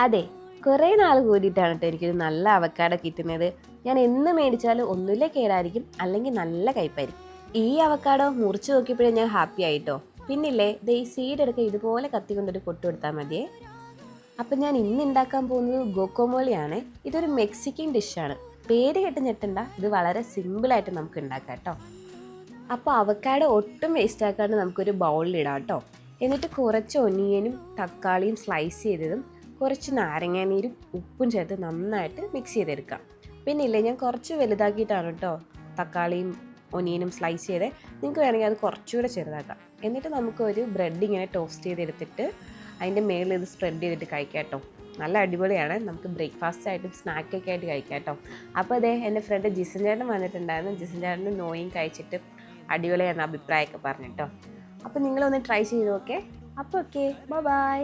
അതെ, കുറേ നാൾ കൂടിയിട്ടാണ് കേട്ടോ എനിക്കൊരു നല്ല അവക്കാഡോ കിട്ടുന്നത്. ഞാൻ എന്ന് മേടിച്ചാലും ഒന്നുമില്ലേ കേടായിരിക്കും, അല്ലെങ്കിൽ നല്ല കയ്പ്പായിരിക്കും. ഈ അവക്കാഡോ മുറിച്ച് നോക്കിയപ്പോഴേ ഞാൻ ഹാപ്പി ആയിട്ടോ. പിന്നില്ലേ ദേ ഈ സീഡ് എടുക്കുക ഇതുപോലെ കത്തി കൊണ്ടൊരു പൊട്ട് കൊടുത്താൽ മതിയേ. അപ്പം ഞാൻ ഇന്ന് ഉണ്ടാക്കാൻ പോകുന്നത് ഗോക്കോമോളിയാണ്. ഇതൊരു മെക്സിക്കൻ ഡിഷാണ്. പേര് കേട്ട് ഞെട്ടണ്ട, ഇത് വളരെ സിമ്പിളായിട്ട് നമുക്ക് ഉണ്ടാക്കാം കേട്ടോ. അപ്പോൾ അവക്കാഡോ ഒട്ടും വേസ്റ്റ് ആക്കാണ്ട് നമുക്കൊരു ബൗളിലിടാം കേട്ടോ. എന്നിട്ട് കുറച്ച് ഒനിയനും തക്കാളിയും സ്ലൈസ് ചെയ്തതും കുറച്ച് നാരങ്ങാനീരും ഉപ്പും ചേർത്ത് നന്നായിട്ട് മിക്സ് ചെയ്തെടുക്കാം. പിന്നെ ഇല്ലേ ഞാൻ കുറച്ച് വലുതാക്കിയിട്ടാണ് കേട്ടോ തക്കാളിയും ഒനിയനും സ്ലൈസ് ചെയ്തേ. നിങ്ങൾക്ക് വേണമെങ്കിൽ അത് കുറച്ചുകൂടെ ചെറുതാക്കാം. എന്നിട്ട് നമുക്കൊരു ബ്രെഡ് ഇങ്ങനെ ടോസ്റ്റ് ചെയ്തെടുത്തിട്ട് അതിൻ്റെ മേളിൽ ഇത് സ്പ്രെഡ് ചെയ്തിട്ട് കഴിക്കാം കേട്ടോ. നല്ല അടിപൊളിയാണ്. നമുക്ക് ബ്രേക്ക്ഫാസ്റ്റ് ആയിട്ടും സ്നാക്കൊക്കെ ആയിട്ട് കഴിക്കാം കേട്ടോ. അപ്പോൾ അതെ എൻ്റെ ഫ്രണ്ട് ജിസൻ ചേട്ടൻ വന്നിട്ടുണ്ടായിരുന്നു. ജിസൻ ചേട്ടനും നോയും കഴിച്ചിട്ട് അടിപൊളിയാണ് അഭിപ്രായമൊക്കെ പറഞ്ഞിട്ടോ. അപ്പോൾ നിങ്ങളൊന്ന് ട്രൈ ചെയ്ത് നോക്കേ. അപ്പോൾ ഓക്കെ, ബൈ.